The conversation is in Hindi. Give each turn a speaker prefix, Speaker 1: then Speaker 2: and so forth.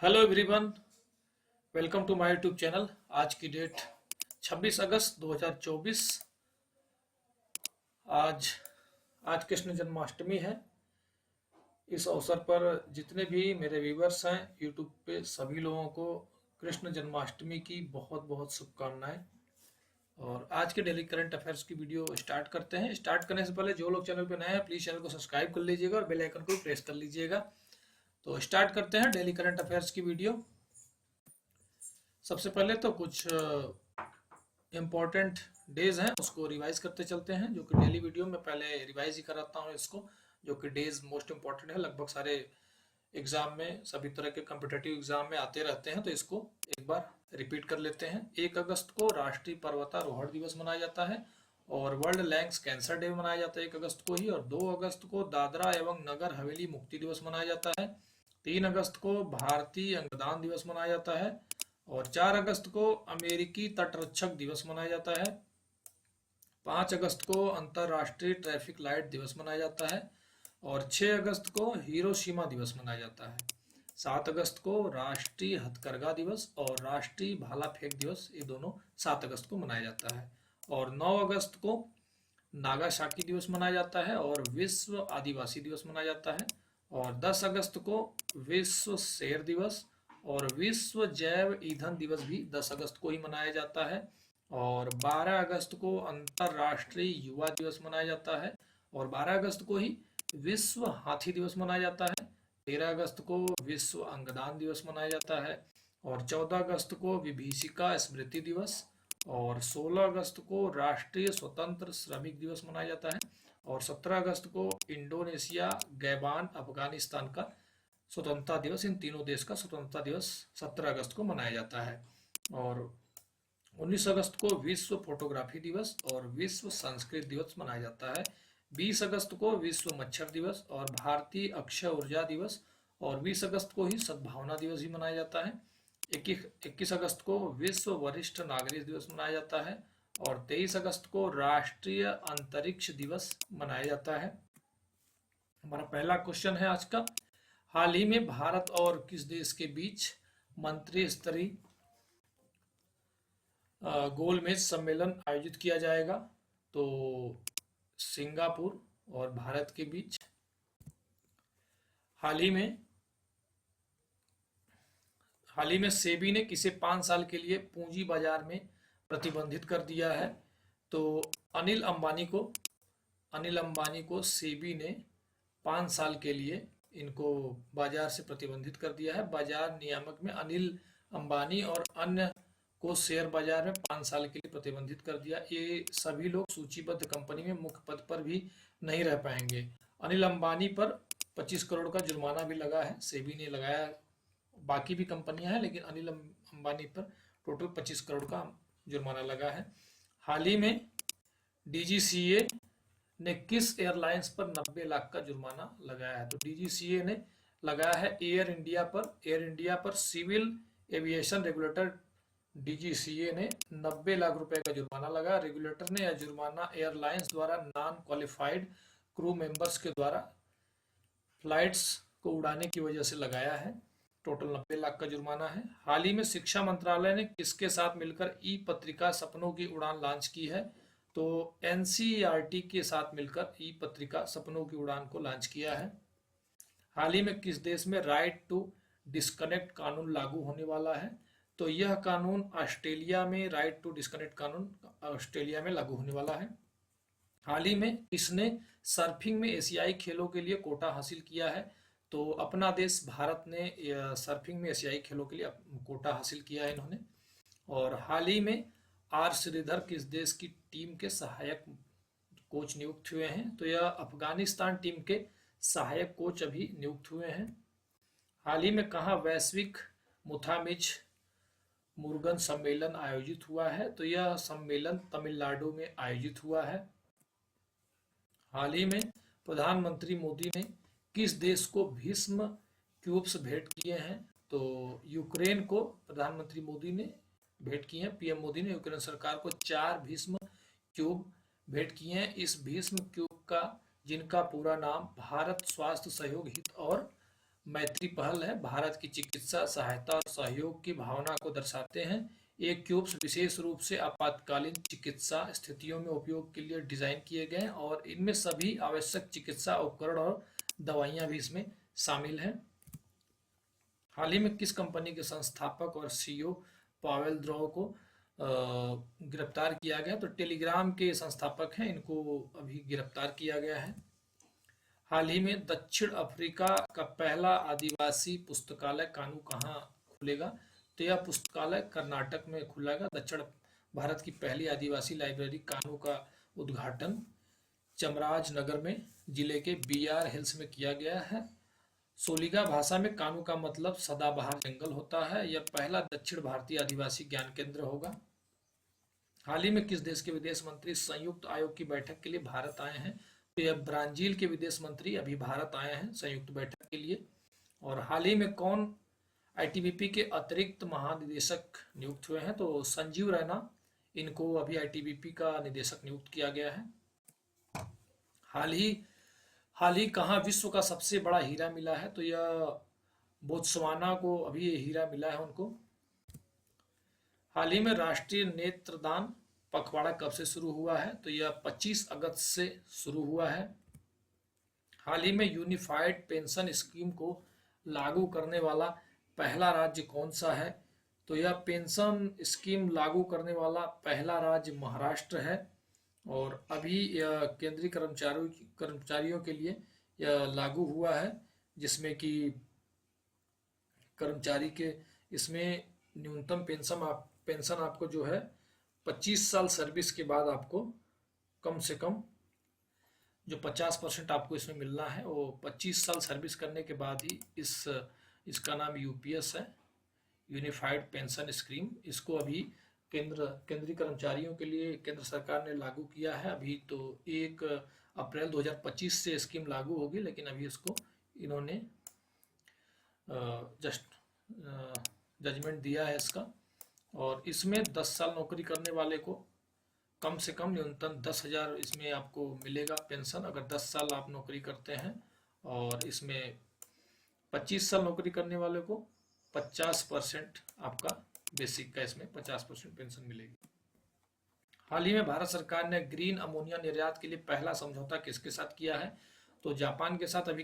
Speaker 1: Hello everyone, welcome to my YouTube channel. आज की डेट 26 अगस्त 2024। आज आज कृष्ण जन्माष्टमी है। इस अवसर पर जितने भी मेरे व्यूवर्स हैं यूट्यूब पे, सभी लोगों को कृष्ण जन्माष्टमी की बहुत बहुत शुभकामनाएं। और आज के डेली करंट अफेयर्स की वीडियो स्टार्ट करते हैं। स्टार्ट करने से पहले जो लोग चैनल पे नए हैं प्लीज़ चैनल को सब्सक्राइब कर लीजिएगा और बेल आइकन को प्रेस कर लीजिएगा। तो स्टार्ट करते हैं डेली करंट अफेयर्स की वीडियो। सबसे पहले तो कुछ इम्पोर्टेंट डेज हैं उसको रिवाइज करते चलते हैं, जो कि डेली वीडियो में पहले रिवाइज ही कराता हूँ इसको, जो कि डेज मोस्ट इम्पोर्टेंट है। लगभग सारे एग्जाम में, सभी तरह के कॉम्पिटेटिव एग्जाम में आते रहते हैं, तो इसको एक बार रिपीट कर लेते हैं। 1 अगस्त को राष्ट्रीय पर्वतारोहण दिवस मनाया जाता है और वर्ल्ड लैंग्स कैंसर डे मनाया जाता है 1 अगस्त को ही। और 2 अगस्त को दादरा एवं नगर हवेली मुक्ति दिवस मनाया जाता है। 3 अगस्त को भारतीय अंगदान दिवस मनाया जाता है और 4 अगस्त को अमेरिकी तटरक्षक दिवस मनाया जाता है। 5 अगस्त को अंतर्राष्ट्रीय ट्रैफिक लाइट दिवस मनाया जाता है और 6 अगस्त को हिरोशिमा दिवस मनाया जाता है। 7 अगस्त को राष्ट्रीय हथकरघा दिवस और राष्ट्रीय भाला फेंक दिवस, ये दोनों 7 अगस्त को मनाया जाता है। और 9 अगस्त को नागासाकी दिवस मनाया जाता है और विश्व आदिवासी दिवस मनाया जाता है। और 10 अगस्त को विश्व शेर दिवस और विश्व जैव ईंधन दिवस भी 10 अगस्त को ही मनाया जाता है। और 12 अगस्त को अंतर्राष्ट्रीय युवा दिवस मनाया जाता है और 12 अगस्त को ही विश्व हाथी दिवस मनाया जाता है। 13 अगस्त को विश्व अंगदान दिवस मनाया जाता है और 14 अगस्त को विभीषिका स्मृति दिवस और 16 अगस्त को राष्ट्रीय स्वतंत्र श्रमिक दिवस मनाया जाता है और 17 अगस्त को इंडोनेशिया, गैबान, अफगानिस्तान का स्वतंत्रता दिवस, इन तीनों देश का स्वतंत्रता दिवस 17 अगस्त को मनाया जाता है। और 19 अगस्त को विश्व फोटोग्राफी दिवस और विश्व संस्कृत दिवस मनाया जाता है। 20 अगस्त को विश्व मच्छर दिवस और भारतीय अक्षय ऊर्जा दिवस और 20 अगस्त को ही सद्भावना दिवस भी मनाया जाता है। 21 अगस्त को विश्व वरिष्ठ नागरिक दिवस मनाया जाता है और 23 अगस्त को राष्ट्रीय अंतरिक्ष दिवस मनाया जाता है। हमारा पहला क्वेश्चन है आज का, हाल ही में भारत और किस देश के बीच मंत्री स्तरीय गोलमेज सम्मेलन आयोजित किया जाएगा? तो सिंगापुर और भारत के बीच हाल ही में सेबी ने किसे 5 साल के लिए पूंजी बाजार में प्रतिबंधित कर दिया है? तो अनिल अंबानी को सेबी ने 5 साल के लिए इनको बाजार से प्रतिबंधित कर दिया है। बाजार नियामक में अनिल अंबानी और अन्य को शेयर बाजार में 5 साल के लिए प्रतिबंधित कर दिया। ये सभी लोग सूचीबद्ध कंपनी में मुख्य पद पर भी नहीं रह पाएंगे। अनिल अंबानी पर 25 करोड़ का जुर्माना भी लगा है, सेबी ने लगाया। बाकी भी कंपनियां हैं लेकिन अनिल अंबानी पर टोटल 25 करोड़ का जुर्माना लगा है। हाल ही में डीजीसीए ने किस एयरलाइंस पर 90 लाख का जुर्माना लगाया है? तो डीजीसीए ने लगाया है एयर इंडिया पर सिविल एविएशन रेगुलेटर डीजीसीए ने 90 लाख रुपए का जुर्माना लगा। रेगुलेटर ने यह जुर्माना एयरलाइंस द्वारा नॉन क्वालिफाइड क्रू मेंबर्स के द्वारा फ्लाइट्स को उड़ाने की वजह से लगाया है। टोटल 90 लाख का जुर्माना है। हाल ही में शिक्षा मंत्रालय ने किसके साथ मिलकर ई पत्रिका सपनों की उड़ान लॉन्च की है? तो एनसीईआरटी के साथ मिलकर ई पत्रिका सपनों की उड़ान को लॉन्च किया है। हाल ही में किस देश में राइट टू डिस्कनेक्ट कानून लागू होने वाला है? तो यह कानून ऑस्ट्रेलिया में, राइट टू डिस्कनेक्ट कानून ऑस्ट्रेलिया में लागू होने वाला है। हाल ही में किसने सर्फिंग में एशियाई खेलों के लिए कोटा हासिल किया है? तो अपना देश भारत ने सर्फिंग में एशियाई खेलों के लिए कोटा हासिल किया है इन्होंने। और हाल ही में आर श्रीधर किस देश की टीम के सहायक कोच नियुक्त हुए हैं? तो यह अफगानिस्तान टीम के सहायक कोच अभी नियुक्त हुए हैं। हाल ही में कहाँ वैश्विक मुथामिज मुर्गन सम्मेलन आयोजित हुआ है? तो यह सम्मेलन तमिलनाडु में आयोजित हुआ है। हाल ही में प्रधानमंत्री मोदी ने किस देश को भीष्म क्यूब्स भेंट किए हैं? तो यूक्रेन को प्रधानमंत्री मोदी ने भेंट किए हैं। पीएम मोदी ने यूक्रेन सरकार को 4 भीष्म क्यूब भेंट किए हैं। इस भीष्म क्यूब का, जिनका पूरा नाम भारत स्वास्थ्य सहयोग हित और मैत्री पहल है, भारत की चिकित्सा सहायता और सहयोग की भावना को दर्शाते हैं। ये क्यूब्स विशेष रूप से आपातकालीन चिकित्सा स्थितियों में उपयोग के लिए डिजाइन किए गए हैं और इनमें सभी आवश्यक चिकित्सा उपकरण और दवाइयां भी इसमें शामिल हैं। हाल ही में किस कंपनी के संस्थापक और सीईओ पावेल द्रोव को गिरफ्तार किया गया? तो टेलीग्राम के संस्थापक हैं, इनको अभी गिरफ्तार किया गया है। हाल ही में दक्षिण अफ्रीका का पहला आदिवासी पुस्तकालय कानू कहाँ खुलेगा? तो यह पुस्तकालय कर्नाटक में खुलेगा। दक्षिण भारत की पहली आदिवासी लाइब्रेरी कानू का उद्घाटन चामराजनगर में जिले के बीआर हिल्स में किया गया है। सोलिगा भाषा में कानू का मतलब सदाबहार जंगल होता है। यह पहला दक्षिण भारतीय आदिवासी ज्ञान केंद्र होगा। हाल ही में किस देश के विदेश मंत्री संयुक्त आयोग की बैठक के लिए भारत आए हैं? तो यह ब्राजील के विदेश मंत्री अभी भारत आए हैं संयुक्त बैठक के लिए। और हाल ही में कौन आईटीबीपी के अतिरिक्त महानिदेशक नियुक्त हुए हैं? तो संजीव रैना, इनको अभी आईटीबीपी का निदेशक नियुक्त किया गया है। हाल ही कहाँ विश्व का सबसे बड़ा हीरा मिला है? तो यह बोत्सवाना को अभी ये हीरा मिला है उनको। हाल ही में राष्ट्रीय नेत्रदान पखवाड़ा कब से शुरू हुआ है? तो यह 25 अगस्त से शुरू हुआ है। हाल ही में यूनिफाइड पेंशन स्कीम को लागू करने वाला पहला राज्य कौन सा है? तो यह पेंशन स्कीम लागू करने वाला पहला राज्य महाराष्ट्र है। और अभी यह केंद्रीय कर्मचारियों के लिए यह लागू हुआ है, जिसमें कि कर्मचारी के इसमें न्यूनतम पेंशन आपको जो है 25 साल सर्विस के बाद आपको कम से कम जो 50% आपको इसमें मिलना है वो 25 साल सर्विस करने के बाद ही इसका नाम यूपीएस है, यूनिफाइड पेंशन स्कीम। इसको अभी केंद्रीय कर्मचारियों के लिए केंद्र सरकार ने लागू किया है। अभी तो 1 अप्रैल 2025 से स्कीम लागू होगी, लेकिन अभी इसको इन्होंने जस्ट जजमेंट दिया है इसका। और इसमें 10 साल नौकरी करने वाले को कम से कम न्यूनतम 10,000 इसमें आपको मिलेगा पेंशन, अगर 10 साल आप नौकरी करते हैं। और इसमें 25 साल नौकरी करने वाले को 50% आपका बेसिक का इसमें 50% पेंशन मिलेगी। हाल ही में भारत सरकार ने ग्रीन अमोनिया निर्यात के लिए पहला समझौता किसके साथ किया है? तो जापान के साथ अभी